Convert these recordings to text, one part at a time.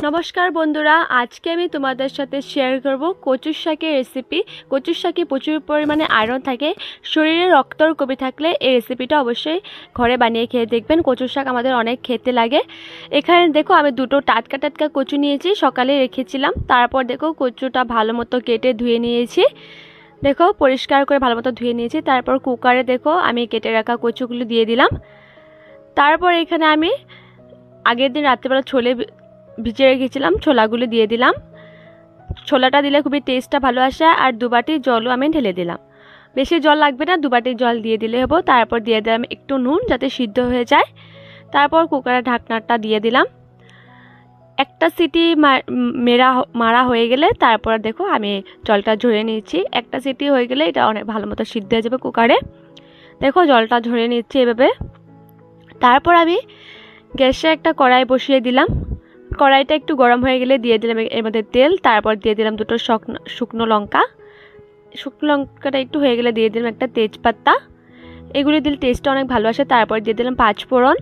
নমস্কার বন্ধুরা, আজকে আমি তোমাদের সাথে শেয়ার করব কচুর শাকের রেসিপি। কচুর শাকে প্রচুর পরিমাণে আয়রন থাকে, শরীরে রক্তর কমে থাকলে এই রেসিপিটা অবশ্যই ঘরে বানিয়ে খেয়ে দেখবেন। কচুর শাক আমাদের অনেক খেতে লাগে। এখানে দেখো আমি দুটো টাটকা টাটকা কচু নিয়েছি, সকালে রেখেছিলাম। তারপর দেখো কচুটা ভালো মতো কেটে ধুয়ে নিয়েছি। দেখো পরিষ্কার করে ভালো মতো ধুয়ে নিয়েছি। তারপর কুকারে দেখো আমি কেটে রাখা কচুগুলো দিয়ে দিলাম। তারপর এখানে আমি আগের দিন রাত্রেবেলা ছোলে ভিজিয়ে রেখেছিলাম, ছোলাগুলো দিয়ে দিলাম। ছোলাটা দিলে খুবই টেস্টটা ভালো আসে। আর 2 বাটি জলও আমি ঢেলে দিলাম। বেশি জল লাগবে না, 2 বাটি জল দিয়ে দিলে হবো। তারপর দিয়ে দিলাম একটু নুন যাতে সিদ্ধ হয়ে যায়। তারপর কুকারের ঢাকনাটা দিয়ে দিলাম। একটা সিটি মারা হয়ে গেলে তারপর দেখো আমি জলটা ঝরিয়ে নিয়েছি। একটা সিটি হয়ে গেলে এটা অনেক ভালো মতো সিদ্ধ হয়ে যাবে কুকারে। দেখো জলটা ঝরিয়ে নিচ্ছি এভাবে। তারপর আমি গ্যাসে একটা কড়াই বসিয়ে দিলাম। কড়াইটা একটু গরম হয়ে গেলে দিয়ে দিলাম এর মধ্যে তেল। তারপর দিয়ে দিলাম দুটো শুকনো লঙ্কা। শুকনো লঙ্কাটা একটু হয়ে গেলে দিয়ে দিলাম একটা তেজপাতা। এগুলি দিলে টেস্টটা অনেক ভালো আসে। তারপর দিয়ে দিলাম 5 ফোড়ন।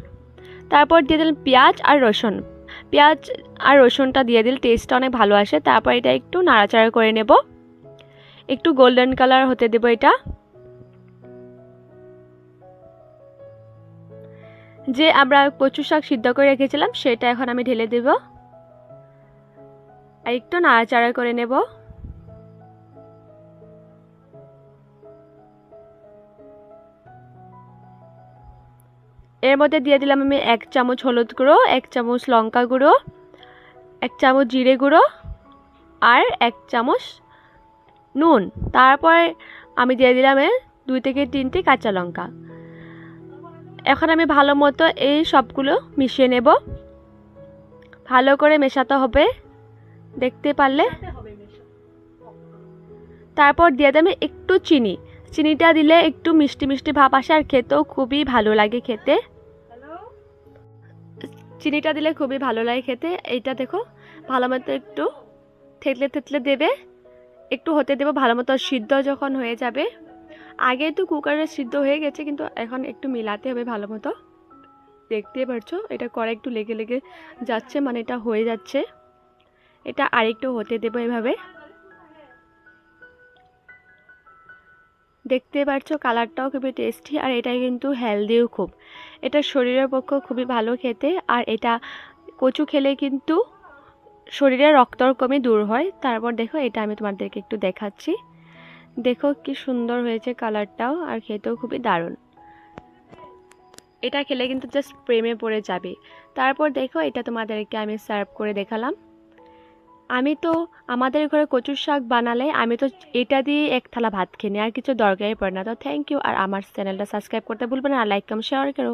তারপর দিয়ে দিলাম পেঁয়াজ আর রসুন। পেঁয়াজ আর রসুনটা দিয়ে দিলে টেস্টটা অনেক ভালো আসে। তারপর এটা একটু নাড়াচাড়া করে নেব, একটু গোল্ডেন কালার হতে দেব। এটা যে আমরা কচু শাক সিদ্ধ করে রেখেছিলাম সেটা এখন আমি ঢেলে দেব আর একটু নাড়াচাড়া করে নেব। এর মধ্যে দিয়ে দিলাম আমি 1 চামচ হলুদ গুঁড়ো, 1 চামচ লঙ্কা গুঁড়ো, 1 চামচ জিরে গুঁড়ো আর 1 চামচ নুন। তারপর আমি দিয়ে দিলাম 2 থেকে 3টি কাঁচা লঙ্কা। এখন আমি ভালো মতো এই সবগুলো মিশিয়ে নেব। ভালো করে মেশাতে হবে, দেখতে পারলে। তারপর দিয়ে দেব একটু চিনি। চিনিটা দিলে একটু মিষ্টি মিষ্টি ভাব আসে আর খেতেও খুবই ভালো লাগে খেতে। চিনিটা দিলে খুবই ভালো লাগে খেতে। এইটা দেখো ভালো মতো একটু থেতলে থেতলে দেবে, একটু হতে দেবো ভালো মতো সিদ্ধ যখন হয়ে যাবে। আগে তো কুকারে সিদ্ধ হয়ে গেছে, কিন্তু এখন একটু মিলাতে হবে ভালো মতো। দেখতে পারছো এটা কড়াই একটু লেগে লেগে যাচ্ছে, মানে এটা হয়ে যাচ্ছে। এটা আরেকটু হতে দেবো এভাবে। দেখতে পাচ্ছো কালারটাও খুবই টেস্টি আর এটা কিন্তু হেলদিও খুব। এটা শরীরের পক্ষে খুবই ভালো খেতে। আর এটা কচু খেলে কিন্তু শরীরের রক্তর কমি দূর হয়। তারপর দেখো এটা আমি তোমাদেরকে একটু দেখাচ্ছি। দেখো কি সুন্দর হয়েছে কালারটাও, আর খেতেও খুবই দারুণ। এটা খেলে কিন্তু জাস্ট প্রেমে পড়ে যাবে। তারপর দেখো এটা তোমাদেরকে আমি সার্ভ করে দেখালাম। আমি তো আমাদের ঘরে কচুর শাক বানালে আমি তো এটা দিয়ে 1 থালা ভাত খেয়ে নিই, আর কিছু দরকারই পড়ে না। তো থ্যাংক ইউ। আর আমার চ্যানেলটা সাবস্ক্রাইব করতে ভুলবেন না, আর লাইক কমেন্ট শেয়ার করো।